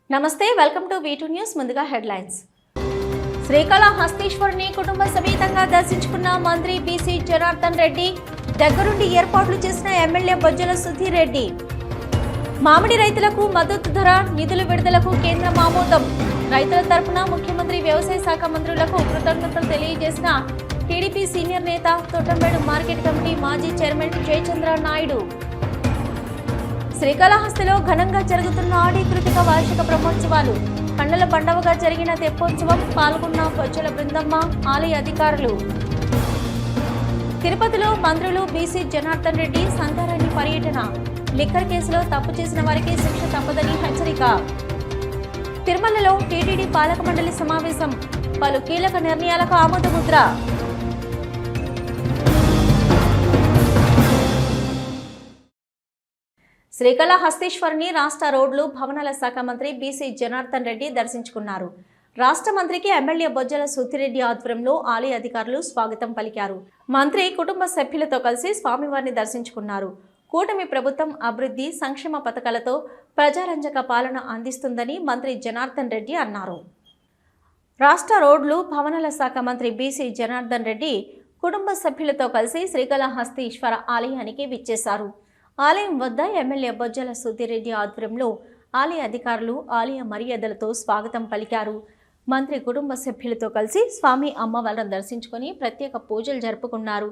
నమస్తే welcome to V2 news ముందుగా headlines శ్రీకాళహస్తీశ్వరుని కుటుంబ సమేతంగా దర్శించుకున్న మంత్రి బీసీ జనార్దన్ రెడ్డి దగ్గరుండి ఏర్పాట్లు చేసిన ఎమ్మెల్యే బొజ్జల సుధీర్ రెడ్డి మామిడి రైతులకు మద్దతు ధర నిధుల విడుదలకు కేంద్రం ఆమోదం రైతుల తరపున ముఖ్యమంత్రి వ్యవసాయ శాఖ మంత్రులకు కృతజ్ఞతలు తెలియజేసిన టీడీపీ సీనియర్ నేత తోటంబేడు మార్కెట్ కమిటీ మాజీ చైర్మన్ జయచంద్ర నాయుడు శ్రీకాళహస్తిలో ఘనంగా జరుగుతున్న ఆడి కృతిక వార్షిక బ్రహ్మోత్సవాలు పండల పండవగా జరిగిన తెప్పోత్సవం పాల్గొన్న బొజ్జల బృందమ్మ ఆలయ అధికారులు తిరుపతిలో మంత్రులు బీసీ జనార్దన్ రెడ్డి సంగారెడ్డి పర్యటన లిక్కర్ కేసులో తప్పు చేసిన వారికి శిక్ష తప్పదని హెచ్చరిక తిరుమలలో టీటీడీ పాలక మండలి సమావేశం పలు కీలక నిర్ణయాలకు ఆమోదముద్ర శ్రీకాళహస్తీశ్వరుని రాష్ట్ర రోడ్లు భవనాల శాఖ మంత్రి బీసీ జనార్దన్ రెడ్డి దర్శించుకున్నారు. రాష్ట్ర మంత్రికి ఎమ్మెల్యే బొజ్జల సుధిరెడ్డి ఆధ్వర్యంలో ఆలయ అధికారులు స్వాగతం పలికారు. మంత్రి కుటుంబ సభ్యులతో కలిసి స్వామివారిని దర్శించుకున్నారు. కూటమి ప్రభుత్వం అభివృద్ధి సంక్షేమ పథకాలతో ప్రజారంజక పాలన అందిస్తుందని మంత్రి జనార్దన్ రెడ్డి అన్నారు. రాష్ట్ర రోడ్లు భవనాల శాఖ మంత్రి బీసీ జనార్దన్ రెడ్డి కుటుంబ సభ్యులతో కలిసి శ్రీకాళహస్తీశ్వర ఆలయానికి విచ్చేశారు. ఆలయం వద్ద ఎమ్మెల్యే బొజ్జల సుధిరెడ్డి ఆధ్వర్యంలో ఆలయ అధికారులు ఆలయ మర్యాదలతో స్వాగతం పలికారు. మంత్రి కుటుంబ సభ్యులతో కలిసి స్వామి అమ్మవార్లను దర్శించుకుని ప్రత్యేక పూజలు జరుపుకున్నారు.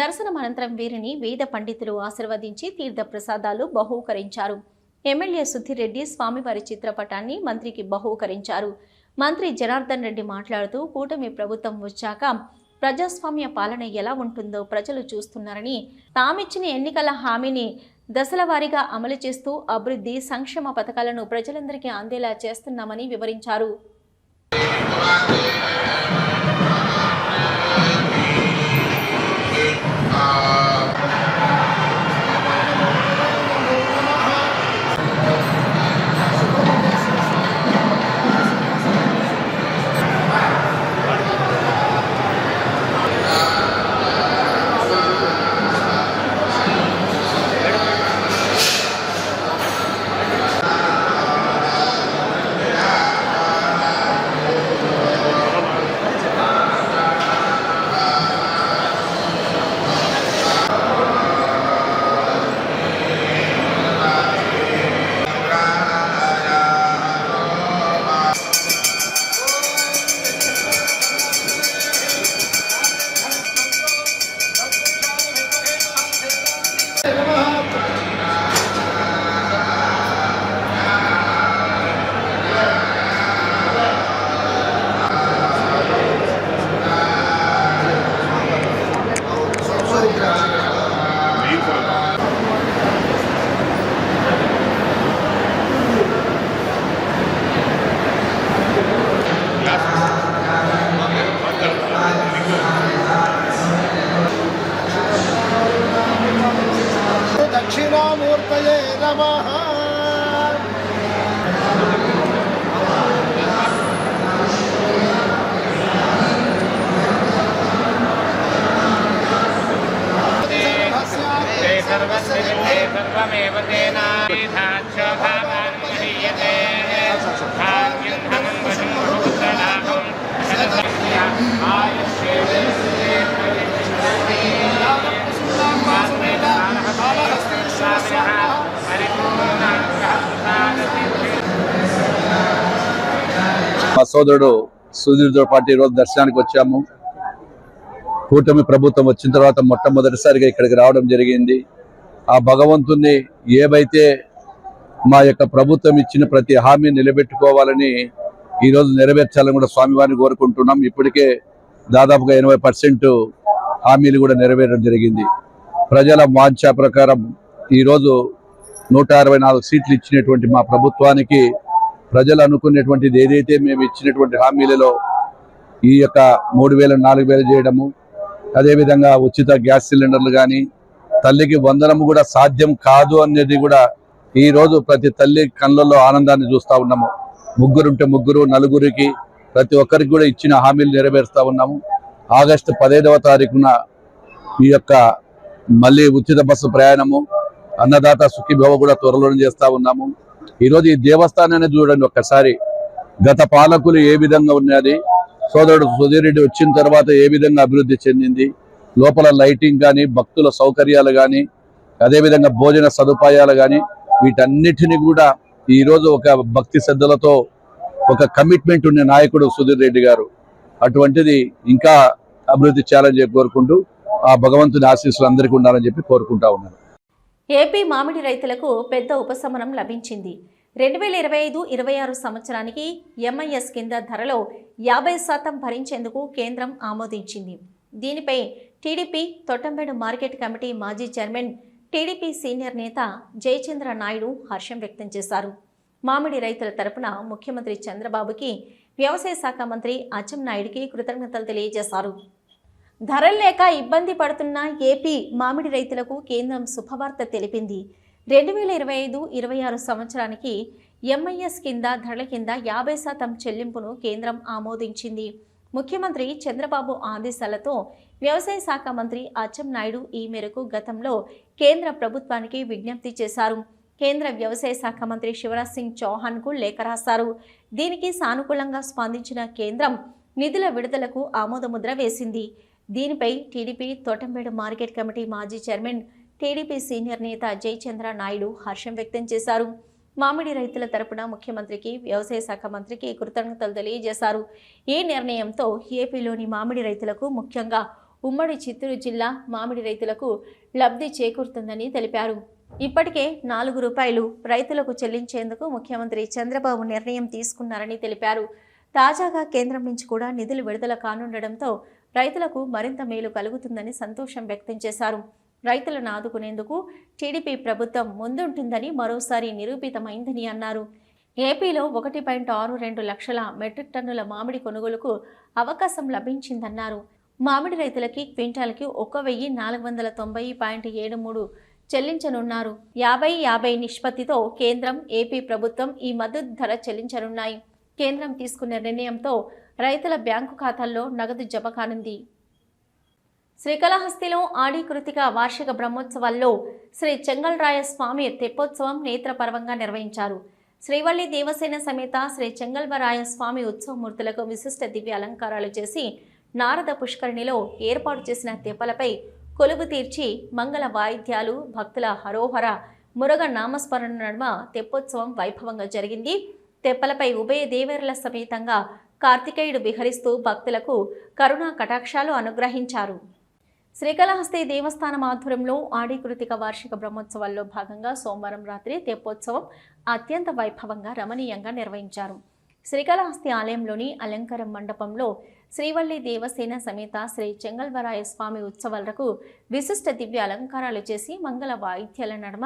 దర్శనం అనంతరం వీరిని వేద పండితులు ఆశీర్వదించి తీర్థ ప్రసాదాలు బహూకరించారు. ఎమ్మెల్యే సుధిరెడ్డి స్వామివారి చిత్రపటాన్ని మంత్రికి బహూకరించారు. మంత్రి జనార్దన్ రెడ్డి మాట్లాడుతూ కూటమి ప్రభుత్వం వచ్చాక ప్రజాస్వామ్య పాలన ఎలా ఉంటుందో ప్రజలు చూస్తున్నారని, తామిచ్చిన ఎన్నికల హామీని దశల వారీగా అమలు చేస్తూ అభివృద్ధి సంక్షేమ పథకాలను ప్రజలందరికీ అందేలా చేస్తున్నామని వివరించారు. దక్షిణామూర్తయే నమః. సర్వమేవ తేనాథాక్షోభావాన్ మహీయతే భాగ్యం ధనం వశం భూతలాభం శతసంఖ్య ఆయుష్యేంద్రియే మా సోదరుడు సుధీర్తో పాటు ఈరోజు దర్శనానికి వచ్చాము. కూటమి ప్రభుత్వం వచ్చిన తర్వాత మొట్టమొదటిసారిగా ఇక్కడికి రావడం జరిగింది. ఆ భగవంతుని ఏవైతే మా యొక్క ప్రభుత్వం ఇచ్చిన ప్రతి హామీ నిలబెట్టుకోవాలని ఈరోజు నెరవేర్చాలని కూడా స్వామివారిని కోరుకుంటున్నాం. ఇప్పటికే దాదాపుగా 80% హామీలు కూడా నెరవేరడం జరిగింది. ప్రజల వాంఛ ప్రకారం ఈరోజు 164 సీట్లు ఇచ్చినటువంటి మా ప్రభుత్వానికి ప్రజలు అనుకునేటువంటిది ఏదైతే మేము ఇచ్చినటువంటి హామీలలో ఈ యొక్క 3000 4000 చేయడము, అదేవిధంగా ఉచిత గ్యాస్ సిలిండర్లు కానీ, తల్లికి వందనము కూడా సాధ్యం కాదు అనేది కూడా ఈరోజు ప్రతి తల్లి కళ్ళల్లో ఆనందాన్ని చూస్తూ ఉన్నాము. ముగ్గురుంటే ముగ్గురు, నలుగురికి ప్రతి ఒక్కరికి కూడా ఇచ్చిన హామీలు నెరవేరుస్తూ ఉన్నాము. ఆగస్టు 15వ తారీఖున ఈ యొక్క మళ్ళీ ఉచిత బస్సు ప్రయాణము, అన్నదాత సుఖీభవ కూడా త్వరలోనే చేస్తూ ఉన్నాము. ఈరోజు ఈ దేవస్థానాన్ని చూడండి ఒక్కసారి, గత పాలకులు ఏ విధంగా ఉన్నది, సోదరుడు సుధీర్ రెడ్డి వచ్చిన తర్వాత ఏ విధంగా అభివృద్ధి చెందింది, లోపల లైటింగ్ కానీ, భక్తుల సౌకర్యాలు కానీ, అదేవిధంగా భోజన సదుపాయాలు కానీ, వీటన్నిటిని కూడా ఈరోజు ఒక భక్తి శ్రద్ధలతో ఒక కమిట్మెంట్ ఉన్న నాయకుడు సుధీర్ రెడ్డి గారు. అటువంటిది ఇంకా అభివృద్ధి చేయాలని చెప్పి కోరుకుంటూ ఆ భగవంతుని ఆశీస్సులు అందరికీ ఉండాలని చెప్పి కోరుకుంటా ఉన్నాను. ఏపీ మామిడి రైతులకు పెద్ద ఉపశమనం లభించింది. 2025-26 సంవత్సరానికి ఎంఐఎస్ కింద ధరలో 50% భరించేందుకు కేంద్రం ఆమోదించింది. దీనిపై టీడీపీ తొట్టంబేడు మార్కెట్ కమిటీ మాజీ చైర్మన్, టీడీపీ సీనియర్ నేత జయచంద్ర నాయుడు హర్షం వ్యక్తం చేశారు. మామిడి రైతుల తరపున ముఖ్యమంత్రి చంద్రబాబుకి, వ్యవసాయ శాఖ మంత్రి అచ్చెన్నాయుడికి కృతజ్ఞతలు తెలియజేశారు. ధరలు లేక ఇబ్బంది పడుతున్న ఏపీ మామిడి రైతులకు కేంద్రం శుభవార్త తెలిపింది. 2025-26 సంవత్సరానికి ఎంఐఎస్ కింద ధరల కింద 50% చెల్లింపును కేంద్రం ఆమోదించింది. ముఖ్యమంత్రి చంద్రబాబు ఆదేశాలతో వ్యవసాయ శాఖ మంత్రి అచ్చెన్నాయుడు ఈ మేరకు గతంలో కేంద్ర ప్రభుత్వానికి విజ్ఞప్తి చేశారు. కేంద్ర వ్యవసాయ శాఖ మంత్రి శివరాజ్ సింగ్ చౌహాన్కు లేఖ రాశారు. దీనికి సానుకూలంగా స్పందించిన కేంద్రం నిధుల విడుదలకు ఆమోదముద్ర వేసింది. దీనిపై టీడీపీ తోటంబేడు మార్కెట్ కమిటీ మాజీ చైర్మన్, టీడీపీ సీనియర్ నేత జయచంద్ర నాయుడు హర్షం వ్యక్తం చేశారు. మామిడి రైతుల తరపున ముఖ్యమంత్రికి, వ్యవసాయ శాఖ మంత్రికి కృతజ్ఞతలు తెలియజేశారు. ఈ నిర్ణయంతో ఏపీలోని మామిడి రైతులకు, ముఖ్యంగా ఉమ్మడి చిత్తూరు జిల్లా మామిడి రైతులకు లబ్ధి చేకూరుతుందని తెలిపారు. ఇప్పటికే ₹4 రైతులకు చెల్లించేందుకు ముఖ్యమంత్రి చంద్రబాబు నిర్ణయం తీసుకున్నారని తెలిపారు. తాజాగా కేంద్రం నుంచి కూడా నిధులు విడుదల కానుండడంతో రైతులకు మరింత మేలు కలుగుతుందని సంతోషం వ్యక్తం చేశారు. రైతులను ఆదుకునేందుకు టీడీపీ ప్రభుత్వం ముందుంటుందని మరోసారి నిరూపితమైందని అన్నారు. ఏపీలో 1.62 లక్షల మెట్రిక్ టన్నుల మామిడి కొనుగోలుకు అవకాశం లభించిందన్నారు. మామిడి రైతులకి క్వింటాల్కి 1,490.73 చెల్లించనున్నారు. 50-50 నిష్పత్తితో కేంద్రం, ఏపీ ప్రభుత్వం ఈ మద్దతు ధర చెల్లించనున్నాయి. కేంద్రం తీసుకున్న నిర్ణయంతో రైతుల బ్యాంకు ఖాతాల్లో నగదు జమ కానుంది. శ్రీకాళహస్తిలో ఆడి కృతిక వార్షిక బ్రహ్మోత్సవాల్లో శ్రీ చెంగల్రాయ స్వామి తెప్పోత్సవం నేత్రపర్వంగా నిర్వహించారు. శ్రీవల్లి దేవసేన సమేత శ్రీ చెంగల్వరాయ స్వామి ఉత్సవమూర్తులకు విశిష్ట దివ్య అలంకారాలు చేసి నారద పుష్కరిణిలో ఏర్పాటు చేసిన తెప్పలపై కొలువు తీర్చి మంగళ వాయిద్యాలు, భక్తుల హరోహర మురగ నామస్మరణ నడుమ తెప్పోత్సవం వైభవంగా జరిగింది. తెప్పలపై ఉభయ దేవేరుల సమేతంగా కార్తికేయుడు విహరిస్తూ భక్తులకు కరుణా కటాక్షాలు అనుగ్రహించారు. శ్రీకాళహస్తి దేవస్థానం ఆధ్వర్యంలో ఆడి కృతిక వార్షిక బ్రహ్మోత్సవాల్లో భాగంగా సోమవారం రాత్రి తెప్పోత్సవం అత్యంత వైభవంగా రమణీయంగా నిర్వహించారు. శ్రీకాళహస్తి ఆలయంలోని అలంకారం మండపంలో శ్రీవల్లి దేవసేన సమేత శ్రీ చెంగల్వరాయ స్వామి ఉత్సవాలకు విశిష్ట దివ్య అలంకారాలు చేసి మంగళ వాయిద్యాల నడుమ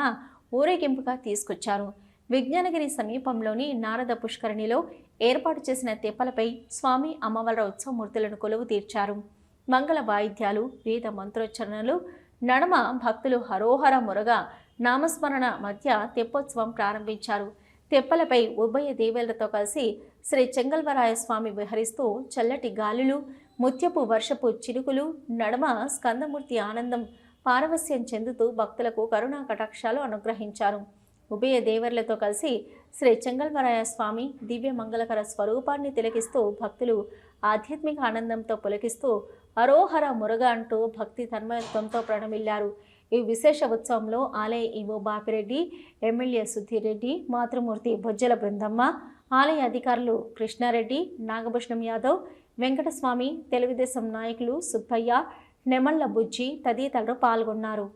ఊరేగింపుగా తీసుకొచ్చారు. విజ్ఞానగిరి సమీపంలోని నారద పుష్కరిణిలో ఏర్పాటు చేసిన తెప్పలపై స్వామి అమ్మవార్ల ఉత్సవమూర్తులను కొలువు తీర్చారు. మంగళ వాయిద్యాలు, వేద మంత్రోచ్చరణలు నడుమ భక్తులు హరోహర మురగా నామస్మరణ మధ్య తెప్పోత్సవం ప్రారంభించారు. తెప్పలపై ఉభయ దేవేలతో కలిసి శ్రీ చెంగల్వరాయ స్వామి విహరిస్తూ చల్లటి గాలులు, ముత్యపు వర్షపు చినుకులు నడుమ స్కందమూర్తి ఆనందం పారవస్యం చెందుతూ భక్తులకు కరుణా కటాక్షాలు అనుగ్రహించారు. ఉభయ దేవర్లతో కలిసి శ్రీ చెంగల్వరాయ స్వామి దివ్య మంగళకర స్వరూపాన్ని తిలకిస్తూ భక్తులు ఆధ్యాత్మిక ఆనందంతో పులకిస్తూ అరోహర మురగ అంటూ భక్తి తన్మయత్వంతో ప్రణమిల్లారు. ఈ విశేష ఉత్సవంలో ఆలయ ఈవో బాపిరెడ్డి, ఎమ్మెల్యే సుధీర్ రెడ్డి, మాతృమూర్తి బొజ్జల బృందమ్మ, ఆలయ అధికారులు కృష్ణారెడ్డి, నాగభూషణం యాదవ్, వెంకటస్వామి, తెలుగుదేశం నాయకులు సుబ్బయ్య, నెమళ్ల బుజ్జి తదితరులు పాల్గొన్నారు.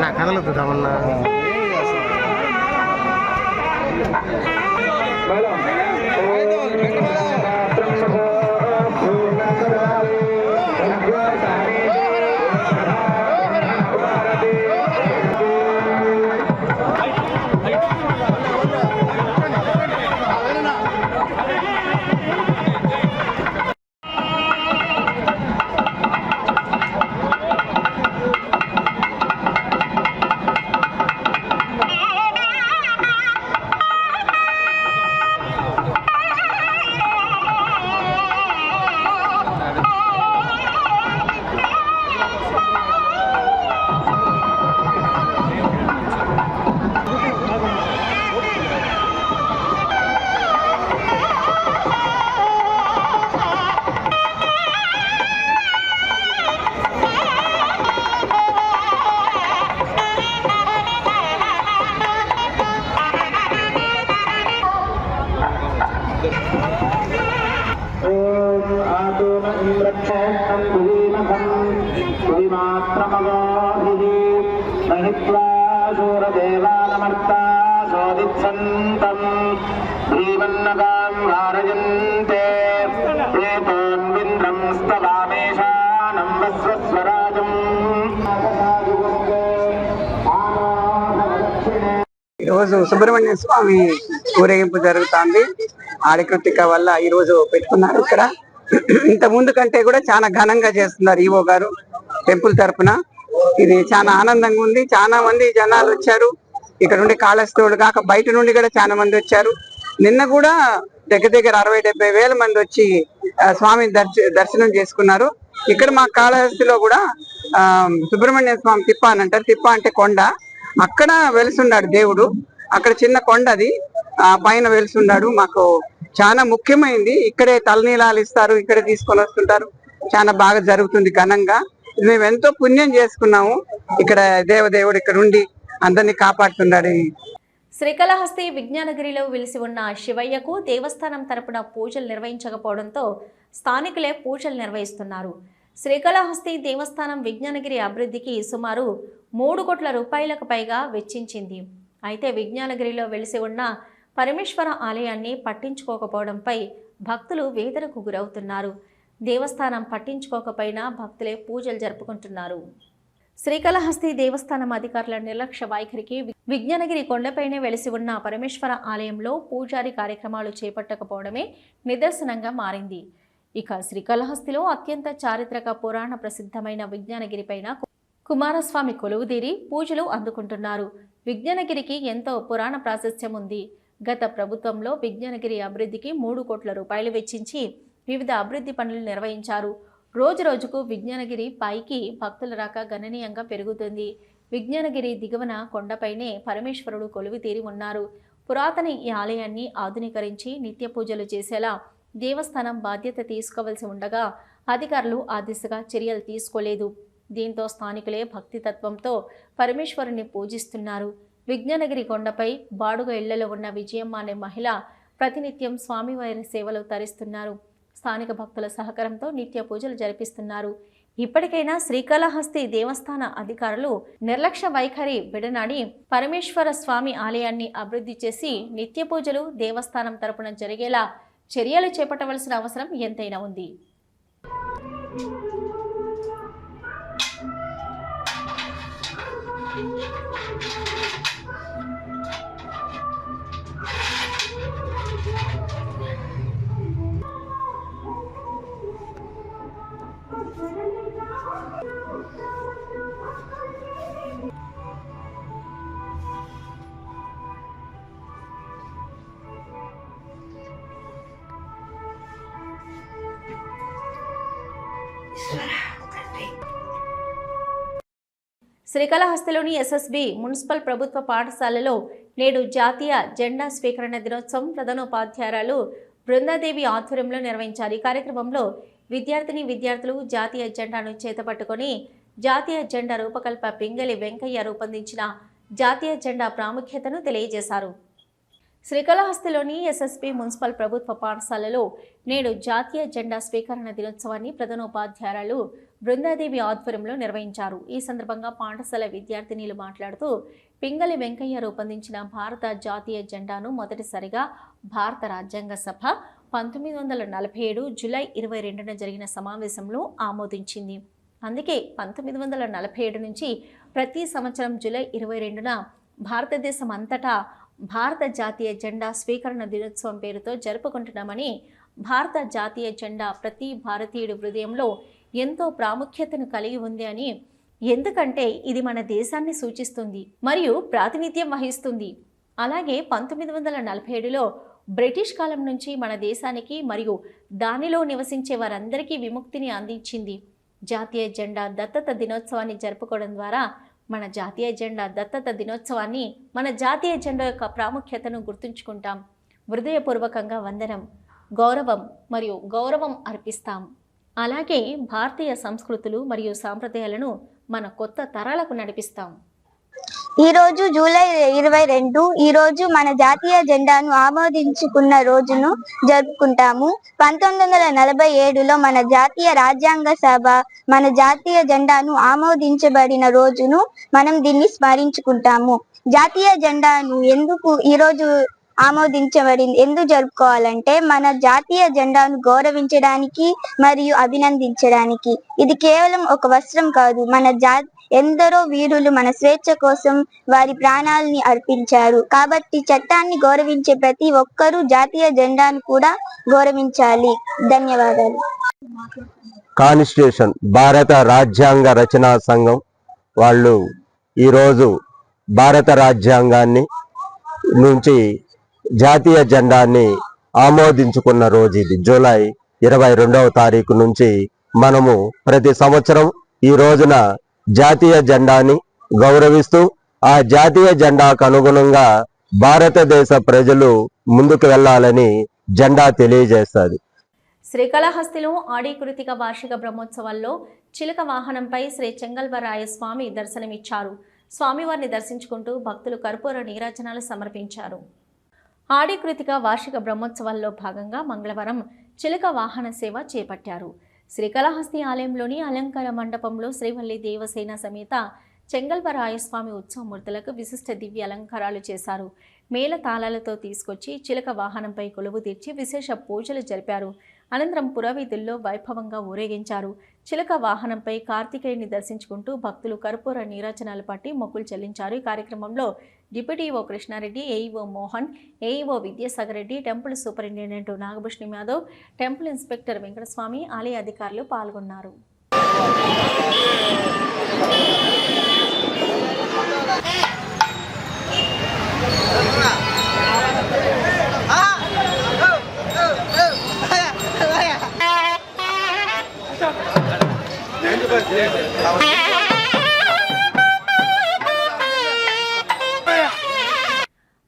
నా కథలు చూద్దామన్నా మేడం ఈరోజు సుబ్రహ్మణ్య స్వామి ఊరేగింపు జరుగుతుంది. ఆడికృతిక వల్ల ఈరోజు పెట్టుకున్నారు ఇక్కడ. ఇంత ముందు కంటే కూడా చాలా ఘనంగా చేస్తున్నారు ఈవో గారు టెంపుల్ తరపున. ఇది చాలా ఆనందంగా ఉంది. చాలా మంది జనాలు వచ్చారు. ఇక్కడ నుండి కాళహస్తోళ్ళు కాక బయట నుండి కూడా చాలా మంది వచ్చారు. నిన్న కూడా దగ్గర 60-70 వేల మంది వచ్చి స్వామి దర్శనం చేసుకున్నారు. ఇక్కడ మా కాళహస్తిలో కూడా సుబ్రహ్మణ్య స్వామి తిప్ప అని అంటారు. తిప్ప అంటే కొండ. అక్కడ వెలుసున్నాడు దేవుడు. అక్కడ చిన్న కొండ అది, పైన వెలుసున్నాడు. మాకు చాలా ముఖ్యమైంది. ఇక్కడే తలనీలాలు ఇస్తారు, ఇక్కడే తీసుకొని వస్తుంటారు. చాలా బాగా జరుగుతుంది ఘనంగా. మేము ఎంతో పుణ్యం చేసుకున్నాము. ఇక్కడ దేవదేవుడు ఇక్కడ ఉండి అందరినీ కాపాడుతున్నాడు. శ్రీకాళహస్తి విజ్ఞానగిరిలో వెలిసి ఉన్న శివయ్యకు దేవస్థానం తరపున పూజలు నిర్వహించకపోవడంతో స్థానికులే పూజలు నిర్వహిస్తున్నారు. శ్రీకాళహస్తి దేవస్థానం విజ్ఞానగిరి అభివృద్ధికి సుమారు 3 కోట్ల రూపాయలకు పైగా వెచ్చించింది. అయితే విజ్ఞానగిరిలో వెలిసి ఉన్న పరమేశ్వర ఆలయాన్ని పట్టించుకోకపోవడంపై భక్తులు వేదనకు గురవుతున్నారు. దేవస్థానం పట్టించుకోకపోయినా భక్తులే పూజలు జరుపుకుంటున్నారు. శ్రీకాళహస్తి దేవస్థానం అధికారుల నిర్లక్ష్య వైఖరికి విజ్ఞానగిరి కొండపైనే వెలిసి ఉన్న పరమేశ్వర ఆలయంలో పూజారి కార్యక్రమాలు చేపట్టకపోవడమే నిదర్శనంగా మారింది. ఇక శ్రీకాళహస్తిలో అత్యంత చారిత్రక పురాణ ప్రసిద్ధమైన విజ్ఞానగిరిపైన కుమారస్వామి కొలువుదీరి పూజలు అందుకుంటున్నారు. విజ్ఞానగిరికి ఎంతో పురాణ ప్రాశస్త్యం ఉంది. గత ప్రభుత్వంలో విజ్ఞానగిరి అభివృద్ధికి 3 కోట్ల రూపాయలు వెచ్చించి వివిధ అభివృద్ధి పనులు నిర్వహించారు. రోజు రోజుకు విజ్ఞానగిరి పైకి భక్తుల రాక గణనీయంగా పెరుగుతుంది. విజ్ఞానగిరి దిగువన కొండపైనే పరమేశ్వరుడు కొలువుతీరి ఉన్నారు. పురాతన ఈ ఆలయాన్ని ఆధునీకరించి నిత్య పూజలు చేసేలా దేవస్థానం బాధ్యత తీసుకోవాల్సి ఉండగా అధికారులు ఆ దిశగా చర్యలు తీసుకోలేదు. దీంతో స్థానికులే భక్తితత్వంతో పరమేశ్వరుని పూజిస్తున్నారు. విజ్ఞానగిరి కొండపై బాడుగ ఇళ్లలో ఉన్న విజయమ్మ అనే మహిళ ప్రతినిత్యం స్వామివారి సేవలు తరిస్తున్నారు. స్థానిక భక్తుల సహకారంతో నిత్య పూజలు జరిపిస్తున్నారు. ఇప్పటికైనా శ్రీకాళహస్తి దేవస్థాన అధికారులు నిర్లక్ష్య వైఖరి విడనాడి పరమేశ్వర స్వామి ఆలయాన్ని అభివృద్ధి చేసి నిత్య పూజలు దేవస్థానం తరపున జరిగేలా చర్యలు చేపట్టవలసిన అవసరం ఎంతైనా ఉంది. శ్రీకాళహస్తిలోని ఎస్ఎస్బి మున్సిపల్ ప్రభుత్వ పాఠశాలలో నేడు జాతీయ జెండా స్వీకరణ దినోత్సవం ప్రధానోపాధ్యాయురాలు బృందాదేవి ఆధ్వర్యంలో నిర్వహించారు. ఈ కార్యక్రమంలో విద్యార్థులు జాతీయ జెండాను చేతపట్టుకొని జాతీయ జెండా రూపకల్ప పింగళి వెంకయ్య రూపొందించిన జాతీయ జెండా ప్రాముఖ్యతను తెలియజేశారు. శ్రీకాళహస్తిలోని ఎస్ఎస్బి మున్సిపల్ ప్రభుత్వ పాఠశాలలో నేడు జాతీయ జెండా స్వీకరణ దినోత్సవాన్ని ప్రధానోపాధ్యాయురాలు బృందాదేవి ఆధ్వర్యంలో నిర్వహించారు. ఈ సందర్భంగా పాఠశాల విద్యార్థినీలు మాట్లాడుతూ పింగళి వెంకయ్య రూపొందించిన భారత జాతీయ జెండాను మొదటిసారిగా భారత రాజ్యాంగ సభ 1947 జూలై 22న జరిగిన సమావేశంలో ఆమోదించింది. అందుకే 1947 నుంచి ప్రతి సంవత్సరం జూలై 22న భారతదేశం అంతటా భారత జాతీయ జెండా స్వీకరణ దినోత్సవం పేరుతో జరుపుకుంటున్నామని, భారత జాతీయ జెండా ప్రతి భారతీయుడి హృదయంలో ఎంతో ప్రాముఖ్యతను కలిగి ఉంది అని, ఎందుకంటే ఇది మన దేశాన్ని సూచిస్తుంది మరియు ప్రాతినిధ్యం వహిస్తుంది. అలాగే 1947లో బ్రిటిష్ కాలం నుంచి మన దేశానికి మరియు దానిలో నివసించే వారందరికీ విముక్తిని అందించింది. జాతీయ జెండా దత్తత దినోత్సవాన్ని జరుపుకోవడం ద్వారా మన జాతీయ జెండా దత్తత దినోత్సవాన్ని, మన జాతీయ జెండా యొక్క ప్రాముఖ్యతను గుర్తుంచుకుంటాం. హృదయపూర్వకంగా వందనం, గౌరవం అర్పిస్తాం. అలాగే భారతీయ సంస్కృతులు మరియు సాంప్రదాయాలను మన కొత్త తరాలకు నడిపిస్తాం. ఈ రోజు జూలై 22 ఈ రోజు మన జాతీయ జెండాను ఆమోదించుకున్న రోజును జరుపుకుంటాము. 1947లో మన జాతీయ రాజ్యాంగ సభ మన జాతీయ జెండాను ఆమోదించబడిన రోజును మనం దీన్ని స్మరించుకుంటాము. జాతీయ జెండాను ఎందుకు ఈ రోజు ఆమోదించబడింది, ఎందుకు జరుపుకోవాలంటే మన జాతీయ జెండాను గౌరవించడానికి మరియు అభినందించడానికి. ఇది కేవలం ఒక వస్త్రం కాదు, ఎందరో వీరులు మన స్వేచ్ఛ కోసం వారి ప్రాణాలని అర్పించారు. కాబట్టి చట్టాన్ని గౌరవించే ప్రతి ఒక్కరూ జాతీయ జెండాను కూడా గౌరవించాలి. ధన్యవాదాలు. కాన్స్టిట్యూషన్ భారత రాజ్యాంగ రచనా సంఘం వాళ్ళు ఈరోజు భారత రాజ్యాంగాన్ని నుంచి జాతీయ జెండాన్ని ఆమోదించుకున్న రోజు ఇది. జూలై 22వ తారీఖు నుంచి మనము ప్రతి సంవత్సరం ఈ రోజున జాతీయ జెండాని గౌరవిస్తూ ఆ జాతీయ జెండాకు అనుగుణంగా భారతదేశ ప్రజలు ముందుకు వెళ్లాలని జెండా తెలియజేస్తుంది. శ్రీకాళహస్తిలో ఆడి కృతిక వార్షిక బ్రహ్మోత్సవాల్లో చిలక వాహనంపై శ్రీ చెంగల్వరాయ స్వామి దర్శనమిచ్చారు. స్వామివారిని దర్శించుకుంటూ భక్తులు కర్పూర నీరాజనాలు సమర్పించారు. ఆడి కృతిక వార్షిక బ్రహ్మోత్సవాల్లో భాగంగా మంగళవారం చిలక వాహన సేవ చేపట్టారు. శ్రీకాళహస్తి ఆలయంలోని అలంకార మండపంలో శ్రీవల్లి దేవసేన సమేత చెంగల్వరాయస్వామి ఉత్సవమూర్తులకు విశిష్ట దివ్య అలంకారాలు చేశారు. మేళ తాళాలతో తీసుకొచ్చి చిలక వాహనంపై కొలువు తీర్చి విశేష పూజలు జరిపారు. అనంతరం పురవీధుల్లో వైభవంగా ఊరేగించారు. చిలక వాహనంపై కార్తికేయుని దర్శించుకుంటూ భక్తులు కర్పూర నీరాజనాలు పట్టి మొక్కులు చెల్లించారు. ఈ కార్యక్రమంలో deputy EO Krishna Reddy, AEO Mohan, AEO Vidyasagar Reddy, temple superintendent Nagabhushanam Yadav, temple inspector Venkataswamy, ఆలయ అధికారులు పాల్గొన్నారు.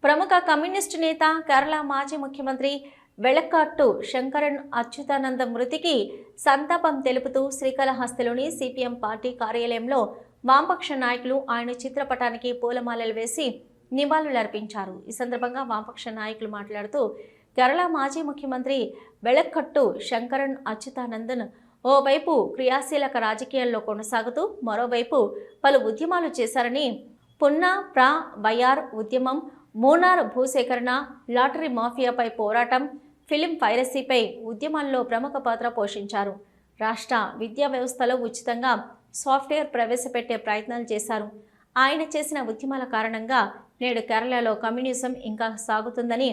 ప్రముఖ కమ్యూనిస్టు నేత కేరళ మాజీ ముఖ్యమంత్రి వెలక్కట్టు శంకరన్ అచ్యుతానంద మృతికి సంతాపం తెలుపుతూ శ్రీకాళహస్తిలోని సిపిఎం పార్టీ కార్యాలయంలో వామపక్ష నాయకులు ఆయన చిత్రపటానికి పూలమాలలు వేసి నివాళులర్పించారు. ఈ సందర్భంగా వామపక్ష నాయకులు మాట్లాడుతూ కేరళ మాజీ ముఖ్యమంత్రి వెలక్కట్టు శంకరన్ అచ్యుతానందన్ ఓవైపు క్రియాశీలక రాజకీయాల్లో కొనసాగుతూ మరోవైపు పలు ఉద్యమాలు చేశారని, పున్నా ప్రా వైఆర్ ఉద్యమం, మూనార్ భూసేకరణ, లాటరీ మాఫియాపై పోరాటం, ఫిలిం పైరసీపై ఉద్యమాల్లో ప్రముఖ పాత్ర పోషించారు. రాష్ట్ర విద్యా వ్యవస్థలో ఉచితంగా సాఫ్ట్వేర్ ప్రవేశపెట్టే ప్రయత్నాలు చేశారు. ఆయన చేసిన ఉద్యమాల కారణంగా నేడు కేరళలో కమ్యూనిజం ఇంకా సాగుతుందని,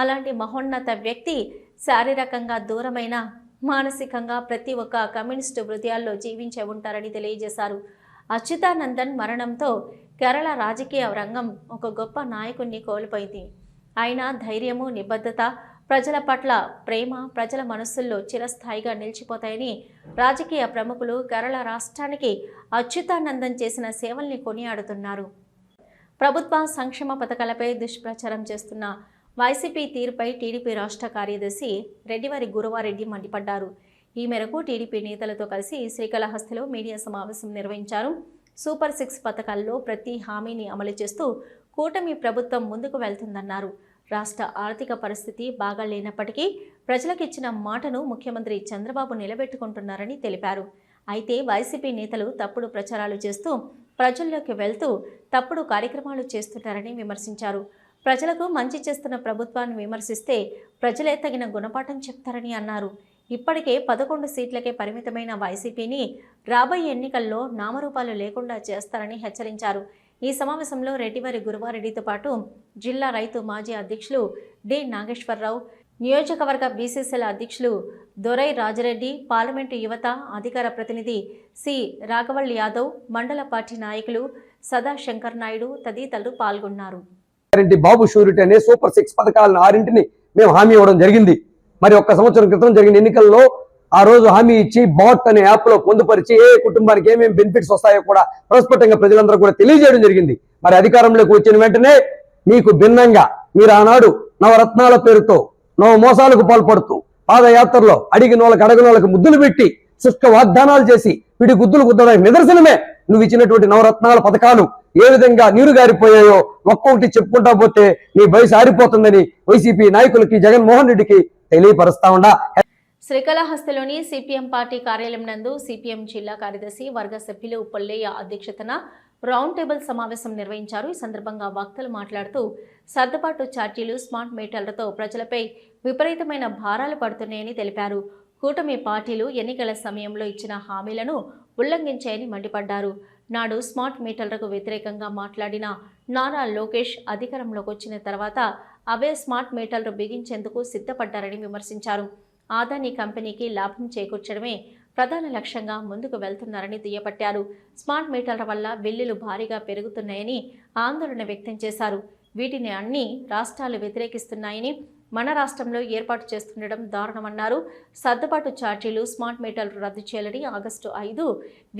అలాంటి మహోన్నత వ్యక్తి శారీరకంగా దూరమైన మానసికంగా ప్రతి ఒక్క కమ్యూనిస్టు హృదయాల్లో జీవించే ఉంటారని తెలియజేశారు. అచ్యుతానందన్ మరణంతో కేరళ రాజకీయ రంగం ఒక గొప్ప నాయకుడిని కోల్పోయింది. ఆయన ధైర్యము, నిబద్ధత, ప్రజల పట్ల ప్రేమ ప్రజల మనస్సుల్లో చిరస్థాయిగా నిలిచిపోతాయని రాజకీయ ప్రముఖులు కేరళ రాష్ట్రానికి అచ్యుతానందన్ చేసిన సేవల్ని కొనియాడుతున్నారు. ప్రభుత్వ సంక్షేమ పథకాలపై దుష్ప్రచారం చేస్తున్న వైసీపీ తీరుపై టీడీపీ రాష్ట్ర కార్యదర్శి రెడ్డివారి గురువారెడ్డి మండిపడ్డారు. ఈ మేరకు టీడీపీ నేతలతో కలిసి శ్రీకాళహస్తిలో మీడియా సమావేశం నిర్వహించారు. సూపర్ 6 పథకాల్లో ప్రతి హామీని అమలు చేస్తూ కూటమి ప్రభుత్వం ముందుకు వెళ్తుందన్నారు. రాష్ట్ర ఆర్థిక పరిస్థితి బాగా లేనప్పటికీ ప్రజలకు ఇచ్చిన మాటను ముఖ్యమంత్రి చంద్రబాబు నిలబెట్టుకుంటున్నారని తెలిపారు. అయితే వైసీపీ నేతలు తప్పుడు ప్రచారాలు చేస్తూ ప్రజల్లోకి వెళ్తూ తప్పుడు కార్యక్రమాలు చేస్తున్నారని విమర్శించారు. ప్రజలకు మంచి చేస్తున్న ప్రభుత్వాన్ని విమర్శిస్తే ప్రజలే తగిన గుణపాఠం చెప్తారని అన్నారు. ఇప్పటికే 11 సీట్లకే పరిమితమైన వైసీపీని రాబోయే ఎన్నికల్లో నామరూపాలు లేకుండా చేస్తారని హెచ్చరించారు. ఈ సమావేశంలో రెడ్డివారి గురువారెడ్డితో పాటు జిల్లా రైతు మాజీ అధ్యక్షులు డి నాగేశ్వరరావు, నియోజకవర్గ బీసీసీల అధ్యక్షులు దొరై రాజరెడ్డి, పార్లమెంటు యువత అధికార ప్రతినిధి సి రాఘవల్ యాదవ్, మండల పార్టీ నాయకులు సదాశంకర్ నాయుడు తదితరులు పాల్గొన్నారు. బాబు షూరిటీ అనే సూపర్ 6 పథకాలను 6 మేము హామీ ఇవ్వడం జరిగింది. మరి 1 సంవత్సరం క్రితం జరిగిన ఎన్నికల్లో ఆ రోజు హామీ ఇచ్చి బాట్ అనే యాప్ లో పొందుపరిచి ఏ కుటుంబానికి ఏమేమి బెనిఫిట్స్ వస్తాయో కూడా ప్రస్ఫుటంగా ప్రజలందరూ కూడా తెలియజేయడం జరిగింది. మరి అధికారంలోకి వచ్చిన వెంటనే మీకు భిన్నంగా మీరు ఆనాడు నవరత్నాల పేరుతో నవ మోసాలకు పాల్పడుతూ పాదయాత్రలో అడిగిన వాళ్ళకి అడగిన వాళ్ళకి ముద్దులు పెట్టి శుష్క వాగ్దానాలు చేసి పిడి గుద్దులు గుద్దడానికి నిదర్శనమే నువ్వు ఇచ్చినటువంటి నవరత్నాల పథకాలు. ఏ విధంగా నీరు గారిపోయాయో ఒక్కొక్కటి చెప్పుకుంటా పోతే నీ వయసు ఆరిపోతుందని వైసీపీ నాయకులకి జగన్మోహన్ రెడ్డికి తెలియపరుస్తా ఉండా. శ్రీకాళహస్తిలోని సిపిఎం పార్టీ కార్యాలయం నందు సిపిఎం జిల్లా కార్యదర్శి వర్గ సభ్యులు పొల్లయ్య అధ్యక్షతన రౌండ్ టేబుల్ సమావేశం నిర్వహించారు. ఈ సందర్భంగా వక్తలు మాట్లాడుతూ సర్దుబాటు ఛార్జీలు, స్మార్ట్ మీటర్లతో ప్రజలపై విపరీతమైన భారాలు పడుతున్నాయని తెలిపారు. కూటమి పార్టీలు ఎన్నికల సమయంలో ఇచ్చిన హామీలను ఉల్లంఘించాయని మండిపడ్డారు. నాడు స్మార్ట్ మీటర్లకు వ్యతిరేకంగా మాట్లాడిన నారా లోకేష్ అధికారంలోకి వచ్చిన తర్వాత అవే స్మార్ట్ మీటర్లు బిగించేందుకు సిద్ధపడ్డారని విమర్శించారు. ఆదాని కంపెనీకి లాభం చేకూర్చడమే ప్రధాన లక్ష్యంగా ముందుకు వెళ్తున్నారని దుయ్యబట్టారు. స్మార్ట్ మీటర్ల వల్ల బిల్లులు భారీగా పెరుగుతున్నాయని ఆందోళన వ్యక్తం చేశారు. వీటిని అన్ని రాష్ట్రాలు వ్యతిరేకిస్తున్నాయని, మన రాష్ట్రంలో ఏర్పాటు చేస్తుండడం దారుణమన్నారు. సర్దుబాటు ఛార్జీలు, స్మార్ట్ మీటర్లు రద్దు చేయాలని ఆగస్టు 5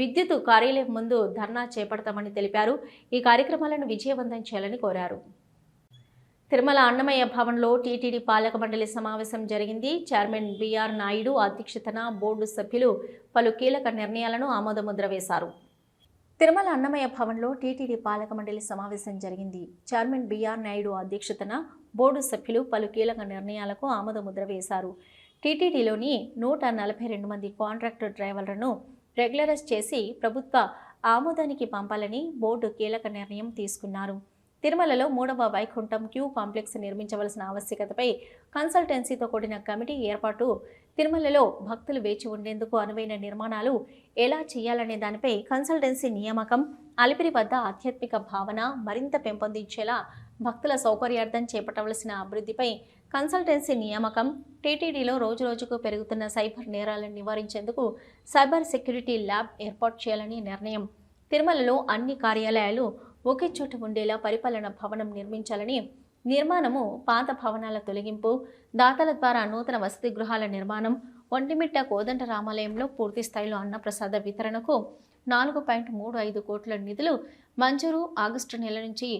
విద్యుత్ కార్యాలయం ముందు ధర్నా చేపడతామని తెలిపారు. ఈ కార్యక్రమాలను విజయవంతం చేయాలని కోరారు. తిరుమల అన్నమయ్య భవన్లో టీటీడీ పాలక మండలి సమావేశం జరిగింది. చైర్మన్ బిఆర్ నాయుడు అధ్యక్షతన బోర్డు సభ్యులు పలు కీలక నిర్ణయాలను ఆమోదముద్ర వేశారు. తిరుమల అన్నమయ్య భవన్లో టీటీడీ పాలక మండలి సమావేశం జరిగింది. చైర్మన్ బిఆర్ నాయుడు అధ్యక్షతన బోర్డు సభ్యులు పలు కీలక నిర్ణయాలకు ఆమోదముద్ర వేశారు. టీటీడీలోని 142 మంది కాంట్రాక్టర్ డ్రైవర్లను రెగ్యులరైజ్ చేసి ప్రభుత్వ ఆమోదానికి పంపాలని బోర్డు కీలక నిర్ణయం తీసుకున్నారు. తిరుమలలో 3వ వైకుంఠం క్యూ కాంప్లెక్స్ నిర్మించవలసిన ఆవశ్యకతపై కన్సల్టెన్సీతో కూడిన కమిటీ ఏర్పాటు, తిరుమలలో భక్తులు వేచి ఉండేందుకు అనువైన నిర్మాణాలు ఎలా చేయాలనే దానిపై కన్సల్టెన్సీ నియామకం, అలిపిరి వద్ద ఆధ్యాత్మిక భావన మరింత పెంపొందించేలా భక్తుల సౌకర్యార్థం చేపట్టవలసిన అభివృద్ధిపై కన్సల్టెన్సీ నియామకం, టీటీడీలో రోజురోజుకు పెరుగుతున్న సైబర్ నేరాలను నివారించేందుకు సైబర్ సెక్యూరిటీ ల్యాబ్ ఏర్పాటు చేయాలని నిర్ణయం, తిరుమలలో అన్ని కార్యాలయాలు ఒకే చోట ఉండేలా పరిపాలన భవనం నిర్మించాలని నిర్మాణము, పాత భవనాల తొలగింపు, దాతల ద్వారా నూతన వసతి గృహాల నిర్మాణం, ఒంటిమిట్ట కోదండ రామాలయంలో పూర్తి స్థాయిలో అన్నప్రసాద వితరణకు 4.35 కోట్ల నిధులు మంజూరు. ఆగస్టు నెల నుంచి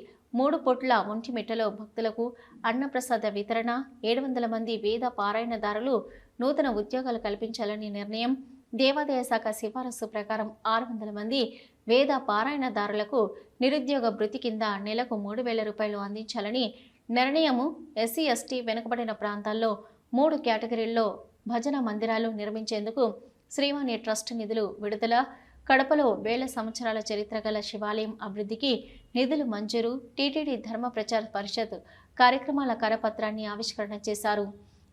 3 కోట్ల ఒంటిమిట్టలో భక్తులకు అన్నప్రసాద వితరణ, 700 మంది వేద పారాయణదారులు నూతన ఉద్యోగాలు కల్పించాలని నిర్ణయం. దేవాదాయ శాఖ సిఫారసు ప్రకారం 600 మంది వేద పారాయణదారులకు నిరుద్యోగ భృతి కింద నెలకు 3,000 రూపాయలు అందించాలని నిర్ణయము. ఎస్సీ ఎస్టీ వెనుకబడిన ప్రాంతాల్లో 3 కేటగిరీల్లో భజన మందిరాలు నిర్మించేందుకు శ్రీవాణి ట్రస్ట్ నిధులు విడుదల. కడపలో 1000 సంవత్సరాల చరిత్ర గల శివాలయం అభివృద్ధికి నిధులు మంజూరు. టీటీడీ ధర్మ ప్రచార పరిషత్ కార్యక్రమాల కరపత్రాన్ని ఆవిష్కరణ చేశారు.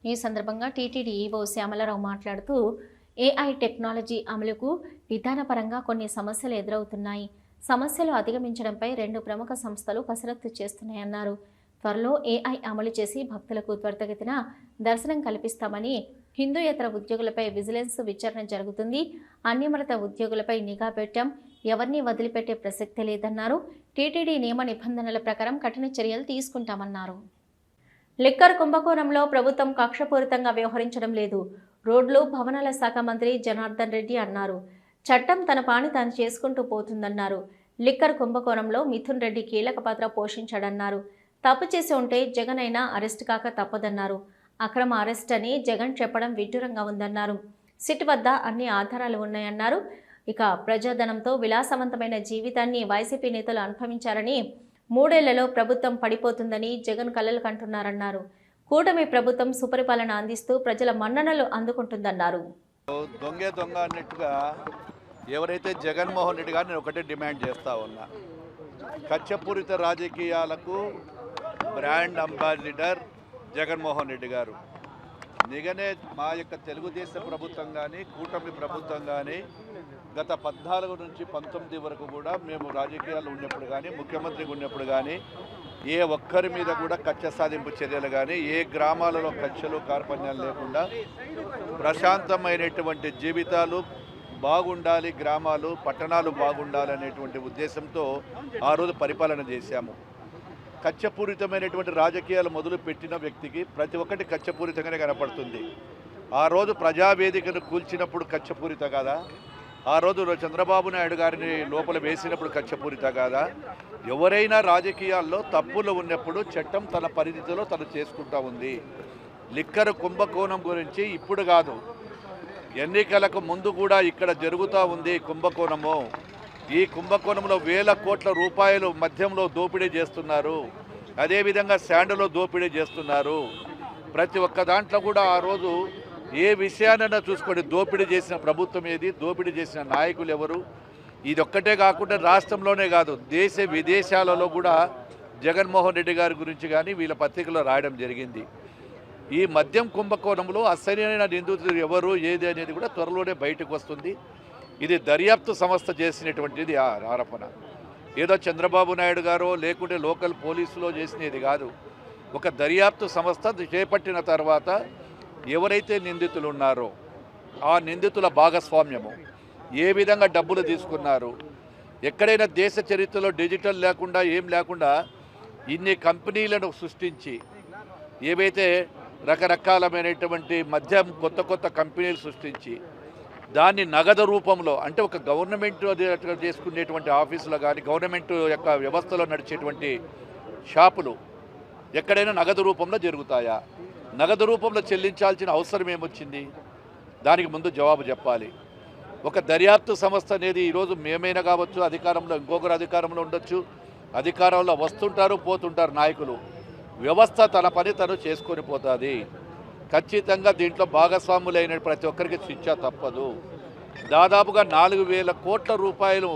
ఈ సందర్భంగా టీటీడీ ఈవో శ్యామలరావు మాట్లాడుతూ ఏఐ టెక్నాలజీ అమలుకు విధానపరంగా కొన్ని సమస్యలు ఎదురవుతున్నాయి. సమస్యలు అధిగమించడంపై 2 ప్రముఖ సంస్థలు కసరత్తు చేస్తున్నాయన్నారు. త్వరలో ఏఐ అమలు చేసి భక్తులకు త్వరితగతిన దర్శనం కల్పిస్తామని, హిందూయేతర ఉద్యోగులపై విజిలెన్స్ విచారణ జరుగుతుంది. అన్యమత ఉద్యోగులపై నిఘా పెట్టాం, ఎవరిని వదిలిపెట్టే ప్రసక్తే లేదన్నారు. టీటీడీ నియమ నిబంధనల ప్రకారం కఠిన చర్యలు తీసుకుంటామన్నారు. లిక్కర్ కుంభకోణంలో ప్రభుత్వం కక్షపూరితంగా వ్యవహరించడం లేదు. రోడ్లు, భవనాల శాఖ మంత్రి జనార్దన్ రెడ్డి అన్నారు. చట్టం తన పని తాను చేసుకుంటూ పోతుందన్నారు. లిక్కర్ కుంభకోణంలో మిథున్ రెడ్డి కీలక పాత్ర పోషించాడన్నారు. తప్పు చేసి ఉంటే జగన్ అయినా అరెస్ట్ కాక తప్పదన్నారు. అక్రమ అరెస్ట్ అని జగన్ చెప్పడం విడ్డూరంగా ఉందన్నారు. సిట్ వద్ద అన్ని ఆధారాలు ఉన్నాయన్నారు. ఇక ప్రజాధనంతో విలాసవంతమైన జీవితాన్ని వైసీపీ నేతలు అనుభవించారని, 3 ఏళ్లలో ప్రభుత్వం పడిపోతుందని జగన్ కలలు కంటున్నారన్నారు. కూటమి ప్రభుత్వం సుపరిపాలన అందిస్తూ ప్రజల మన్ననలు అందుకుంటుందన్నారు. దొంగే దొంగ అన్నట్టుగా ఎవరైతే జగన్మోహన్ రెడ్డి గారు నేను ఒకటే డిమాండ్ చేస్తా ఉన్నా, కచ్చపూరిత రాజకీయాలకు బ్రాండ్ అంబాసిడర్ జగన్మోహన్ రెడ్డి గారు. నిగనే మా యొక్క తెలుగుదేశం ప్రభుత్వం కానీ, కూటమి ప్రభుత్వం కానీ గత 14 నుంచి 19 వరకు కూడా మేము రాజకీయాలు ఉన్నప్పుడు కానీ, ముఖ్యమంత్రిగా ఉన్నప్పుడు కానీ ఏ ఒక్కరి మీద కూడా కక్ష సాధింపు చర్యలు కానీ, ఏ గ్రామాలలో కక్షలు కార్పణ్యాలు లేకుండా ప్రశాంతమైనటువంటి జీవితాలు బాగుండాలి, గ్రామాలు పట్టణాలు బాగుండాలి అనేటువంటి ఉద్దేశంతో ఆ రోజు పరిపాలన చేశాము. కక్షపూరితమైనటువంటి రాజకీయాలు మొదలు పెట్టిన వ్యక్తికి ప్రతి ఒక్కటి కక్షపూరితంగానే కనపడుతుంది. ఆ రోజు ప్రజావేదికను కూల్చినప్పుడు కక్షపూరిత కాదా? ఆ రోజు చంద్రబాబు నాయుడు గారిని లోపల వేసినప్పుడు కక్షపూరిత కాదా? ఎవరైనా రాజకీయాల్లో తప్పులు ఉన్నప్పుడు చట్టం తన పరిధిలో తను చేసుకుంటూ ఉంది. లిక్కర్ కుంభకోణం గురించి ఇప్పుడు కాదు, ఎన్నికలకు ముందు కూడా ఇక్కడ జరుగుతూ ఉంది కుంభకోణము. ఈ కుంభకోణంలో వేల కోట్ల రూపాయలు మద్యంలో దోపిడీ చేస్తున్నారు, అదేవిధంగా శాండ్లో దోపిడీ చేస్తున్నారు. ప్రతి ఒక్క దాంట్లో కూడా ఆ రోజు ఏ విషయాన్నైనా చూసుకోండి, దోపిడీ చేసిన ప్రభుత్వం ఏది, దోపిడీ చేసిన నాయకులు ఎవరు. ఇది ఒక్కటే కాకుండా రాష్ట్రంలోనే కాదు, దేశ విదేశాలలో కూడా జగన్మోహన్ రెడ్డి గారి గురించి కానీ వీళ్ళ పత్రికలో రాయడం జరిగింది. ఈ మద్యం కుంభకోణంలో అసలైన నిందితులు ఎవరు ఏది అనేది కూడా త్వరలోనే బయటకు వస్తుంది. ఇది దర్యాప్తు సంస్థ చేసినటువంటిది ఆరోపణ. ఏదో చంద్రబాబు నాయుడు గారో లేకుంటే లోకల్ పోలీసులో చేసినది కాదు. ఒక దర్యాప్తు సంస్థ చేపట్టిన తర్వాత ఎవరైతే నిందితులు ఉన్నారో ఆ నిందితుల భాగస్వామ్యము, ఏ విధంగా డబ్బులు తీసుకున్నారు, ఎక్కడైనా దేశ చరిత్రలో డిజిటల్ లేకుండా ఏం లేకుండా ఇన్ని కంపెనీలను సృష్టించి ఏవైతే రకరకాలమైనటువంటి మద్యం కొత్త కొత్త కంపెనీలు సృష్టించి దాన్ని నగదు రూపంలో, అంటే ఒక గవర్నమెంట్ చేసుకునేటువంటి ఆఫీసులో కానీ గవర్నమెంట్ యొక్క వ్యవస్థలో నడిచేటువంటి షాపులు ఎక్కడైనా నగదు రూపంలో జరుగుతాయా? నగదు రూపంలో చెల్లించాల్సిన అవసరం ఏమొచ్చింది? దానికి ముందు జవాబు చెప్పాలి. ఒక దర్యాప్తు సంస్థ అనేది ఈరోజు మేమైనా కావచ్చు, అధికారంలో ఇంకొకరు అధికారంలో ఉండొచ్చు, అధికారంలో వస్తుంటారు పోతుంటారు నాయకులు. వ్యవస్థ తన పని తను చేసుకొని పోతుంది. ఖచ్చితంగా దీంట్లో భాగస్వాములైన ప్రతి ఒక్కరికి శిక్ష తప్పదు. దాదాపుగా 4,000 కోట్ల రూపాయలు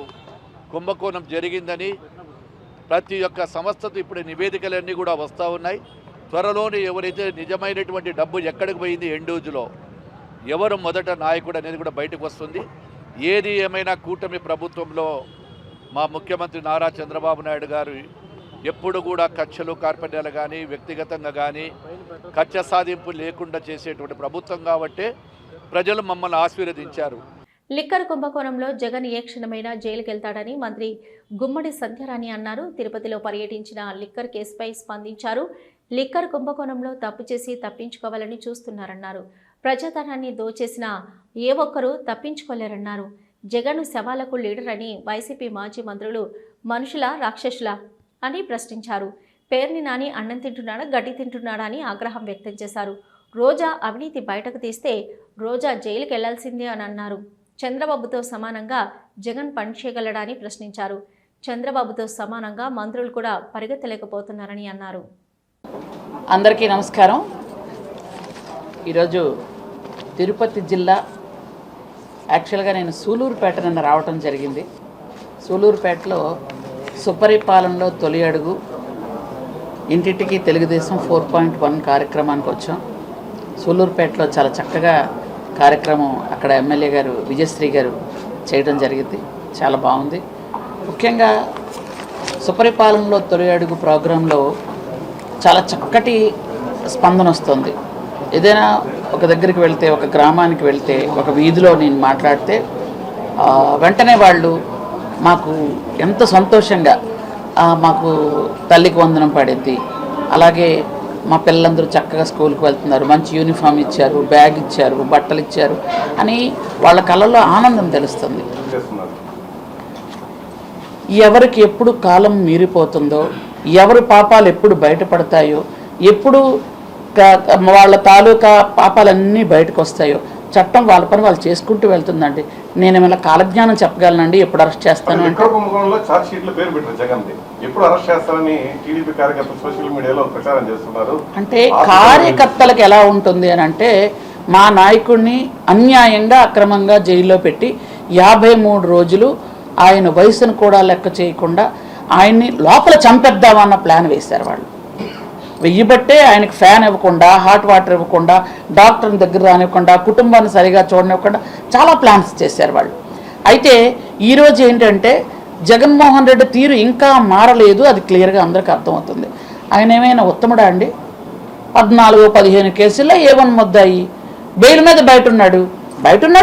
కుంభకోణం జరిగిందని ప్రతి ఒక్క సంస్థతో ఇప్పుడు నివేదికలన్నీ కూడా వస్తూ ఉన్నాయి. త్వరలోనే ఎవరైతే నిజమైనటువంటి డబ్బు ఎక్కడికి పోయింది, ఎండూజులో ఎవరు మొదట నాయకుడు అనేది కూడా బయటకు వస్తుంది. ఏది ఏమైనా కూటమి ప్రభుత్వంలో మా ముఖ్యమంత్రి నారా చంద్రబాబు నాయుడు గారు ఎప్పుడు కూడా కక్షలు కార్పణ్యాలు కానీ వ్యక్తిగతంగా కానీ కక్ష సాధింపు లేకుండా చేసేటువంటి ప్రభుత్వం కాబట్టి ప్రజలు మమ్మల్ని ఆశీర్వదించారు. లిక్కర్ కుంభకోణంలో జగన్ ఏ క్షణమైనా జైలుకెళ్తాడని మంత్రి గుమ్మడి సంధ్యారాణి అన్నారు. తిరుపతిలో పర్యటించిన లిక్కర్ కేసుపై స్పందించారు. లిక్కర్ కుంభకోణంలో తప్పు చేసి తప్పించుకోవాలని చూస్తున్నారన్నారు. ప్రజాధనాన్ని దోచేసిన ఏ ఒక్కరూ తప్పించుకోలేరన్నారు. జగన్ శవాలకు లీడర్ అని వైసీపీ మాజీ మంత్రులు మనుషుల రాక్షసుల అని ప్రశ్నించారు. పేర్ని నాని అన్నం తింటున్నాడా గడ్డి తింటున్నాడా అని ఆగ్రహం వ్యక్తం చేశారు. రోజా అవినీతి బయటకు తీస్తే రోజా జైలుకి వెళ్లాల్సిందే అని అన్నారు. చంద్రబాబుతో సమానంగా జగన్ పనిచేయగలడని ప్రశ్నించారు. చంద్రబాబుతో సమానంగా మంత్రులు కూడా పరిగెత్తలేకపోతున్నారని అన్నారు. అందరికీ నమస్కారం. ఈరోజు తిరుపతి జిల్లా యాక్చువల్గా నేను సూలూరుపేట నిన్న రావటం జరిగింది. సూలూరుపేటలో సుపరిపాలనలో తొలి అడుగు ఇంటింటికి తెలుగుదేశం 4.1 కార్యక్రమానికి వచ్చాం. సూలూరుపేటలో చాలా చక్కగా కార్యక్రమం అక్కడ ఎమ్మెల్యే గారు విజయశ్రీ గారు చేయడం జరిగింది. చాలా బాగుంది. ముఖ్యంగా సుపరిపాలనలో తొలి అడుగు ప్రోగ్రాంలో చాలా చక్కటి స్పందన వస్తుంది. ఏదైనా ఒక దగ్గరికి వెళ్తే, ఒక గ్రామానికి వెళ్తే, ఒక వీధిలో నేను మాట్లాడితే వెంటనే వాళ్ళు మాకు ఎంత సంతోషంగా మాకు తల్లికి వందనం పడింది, అలాగే మా పిల్లలందరూ చక్కగా స్కూల్కి వెళ్తున్నారు, మంచి యూనిఫామ్ ఇచ్చారు, బ్యాగ్ ఇచ్చారు, బట్టలు ఇచ్చారు అని వాళ్ళ కళ్ళల్లో ఆనందం తెలుస్తుంది. ఎవరికి ఎప్పుడు కాలం మీరిపోతుందో, ఎవరి పాపాలు ఎప్పుడు బయటపడతాయో, ఎప్పుడు వాళ్ళ తాలూకా పాపాలన్నీ బయటకు వస్తాయో చట్టం వాళ్ళ పని వాళ్ళు చేసుకుంటూ వెళ్తుందండి. నేను ఏమైనా కాలజ్ఞానం చెప్పగలనండి ఎప్పుడు అరెస్ట్ చేస్తాను అంటే. అంటే కార్యకర్తలకు ఎలా ఉంటుంది అని అంటే, మా నాయకుడిని అన్యాయంగా అక్రమంగా జైల్లో పెట్టి 53 రోజులు ఆయన వయసును కూడా లెక్క చేయకుండా ఆయన్ని లోపల చంపేద్దామన్న ప్లాన్ వేశారు వాళ్ళు. వెయ్యబట్టే ఆయనకు ఫ్యాన్ ఇవ్వకుండా, హాట్ వాటర్ ఇవ్వకుండా, డాక్టర్ని దగ్గర రానివ్వకుండా, కుటుంబాన్ని సరిగా చూడనివ్వకుండా చాలా ప్లాన్స్ చేశారు వాళ్ళు. అయితే ఈరోజు ఏంటంటే జగన్మోహన్ రెడ్డి తీరు ఇంకా మారలేదు. అది క్లియర్గా అందరికీ అర్థమవుతుంది. ఆయన ఏమైనా ఉత్తముడా అండి? 14-15 కేసుల్లో A1 ముద్దాయి, బెయిల్ మీద బయట ఉన్నాడు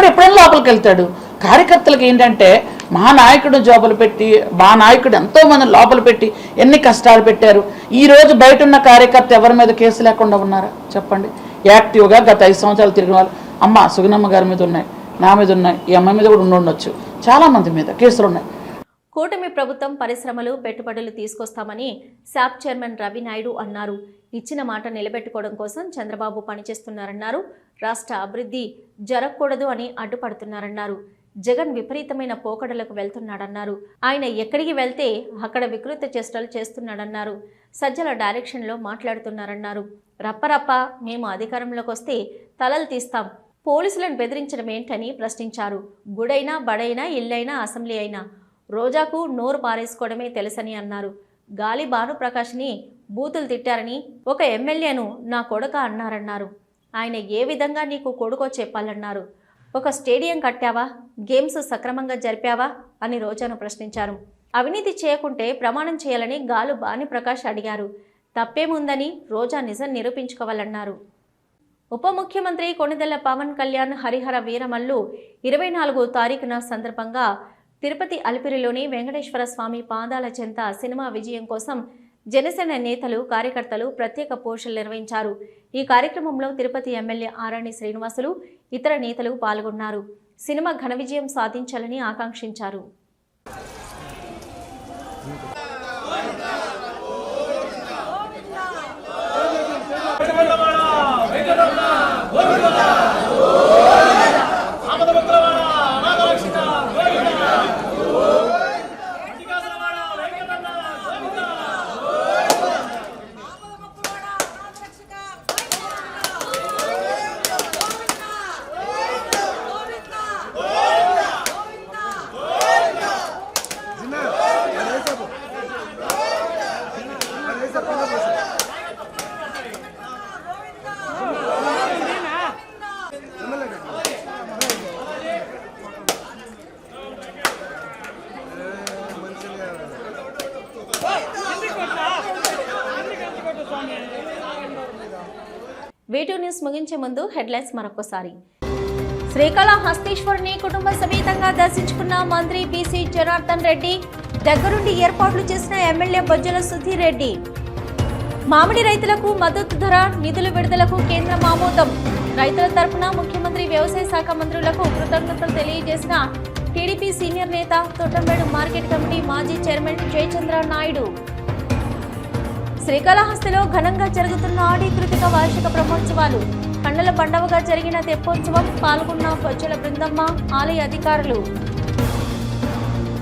ఎప్పుడైనా లోపలికి వెళ్తాడు. కార్యకర్తలకు ఏంటంటే మా నాయకుడు జోబులు పెట్టి, మా నాయకుడు ఎంతోమంది లోపల పెట్టి ఎన్ని కష్టాలు పెట్టారు. ఈరోజు బయట ఉన్న కార్యకర్త ఎవరి మీద కేసు లేకుండా ఉన్నారా చెప్పండి? యాక్టివ్గా గత 5 సంవత్సరాలు తిరిగిన వాళ్ళు, అమ్మ సుగుణమ్మ గారి మీద ఉన్నాయి, నా మీద ఉన్నాయి, ఈ అమ్మాయి మీద కూడా ఉండొచ్చు, చాలామంది మీద కేసులు ఉన్నాయి. కూటమి ప్రభుత్వం పరిశ్రమలు పెట్టుబడులు తీసుకొస్తామని శాప్ చైర్మన్ రవి నాయుడు అన్నారు. ఇచ్చిన మాట నిలబెట్టుకోవడం కోసం చంద్రబాబు పనిచేస్తున్నారన్నారు. రాష్ట్ర అభివృద్ధి జరగకూడదు అని అడ్డుపడుతున్నారన్నారు. జగన్ విపరీతమైన పోకడలకు వెళ్తున్నాడన్నారు. ఆయన ఎక్కడికి వెళ్తే అక్కడ వికృత చేష్టలు చేస్తున్నాడన్నారు. సజ్జల డైరెక్షన్లో మాట్లాడుతున్నారన్నారు. రప్పరప్ప మేము అధికారంలోకి వస్తే తలలు తీస్తాం, పోలీసులను బెదిరించడం ఏంటని ప్రశ్నించారు. గుడైనా బడైనా ఇల్లైనా అసెంబ్లీ అయినా రోజాకు నోరు పారేసుకోవడమే తెలుసని అన్నారు. గాలి భానుప్రకాష్ని బూతులు తిట్టారని ఒక ఎమ్మెల్యేను నా కొడుక అన్నారన్నారు. ఆయన ఏ విధంగా నీకు కొడుకో చెప్పాలన్నారు. ఒక స్టేడియం కట్టావా, గేమ్స్ సక్రమంగా జరిపావా అని రోజాను ప్రశ్నించారు. అవినీతి చేయకుంటే ప్రమాణం చేయాలని గాలు భానుప్రకాష్ అడిగారు. తప్పేముందని రోజా నిజం నిరూపించుకోవాలన్నారు. ఉప ముఖ్యమంత్రి కొణిదెల పవన్ కళ్యాణ్ హరిహర వీరమల్లు 24వ తారీఖున సందర్భంగా తిరుపతి అలిపిరిలోని వెంకటేశ్వర స్వామి పాదాల చెంత సినిమా విజయం కోసం జనసేన నేతలు కార్యకర్తలు ప్రత్యేక పూజలు నిర్వహించారు. ఈ కార్యక్రమంలో తిరుపతి ఎమ్మెల్యే ఆరణి శ్రీనివాసులు ఇతర నేతలు పాల్గొన్నారు. సినిమా ఘన విజయం సాధించాలని ఆకాంక్షించారు. వీటూ న్యూస్ ముగించే ముందు హెడ్లైన్స్ మరొకసారి. శ్రీకాళహస్తీశ్వరుని కుటుంబ సమేతంగా దర్శించుకున్న మంత్రి బీసీ జనార్దన్ రెడ్డి, దగ్గరుండి ఏర్పాట్లు చేసిన ఎమ్మెల్యే బొజ్జల సుధీర్ రెడ్డి. మామిడి రైతులకు మద్దతు ధర నిధుల విడుదలకు కేంద్రం ఆమోదం. రైతుల తరపున ముఖ్యమంత్రి వ్యవసాయ శాఖ మంత్రులకు కృతజ్ఞతలు తెలియజేసిన టీడీపీ సీనియర్ నేత తొట్టంబేడు మార్కెట్ కమిటీ మాజీ చైర్మన్ జయచంద్ర నాయుడు. శ్రీకాళహస్తిలో ఘనంగా జరుగుతున్న ఆడి కృతిక వార్షిక బ్రహ్మోత్సవాలు. కన్నుల పండవగా జరిగిన తెప్పోత్సవం పాల్గొన్న బొజ్జల బృందమ్మ, ఆలయ అధికారులు.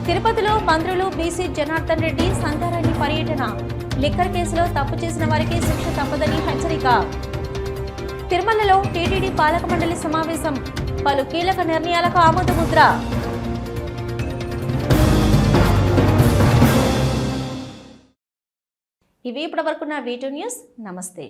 తిరుపతిలో మంత్రులు బీసీ జనార్దన్ రెడ్డి సంగారెడ్డి పర్యటన. లిక్కర్ కేసులో తప్పు చేసిన వారికి శిక్ష తప్పదని హెచ్చరిక. తిరుమలలో టీటీడీ పాలక మండలి సమావేశం. పలు కీలక నిర్ణయాలకు ఆమోదముద్ర. ఇవి ఇప్పటివరకున్న వీటూ న్యూస్. నమస్తే.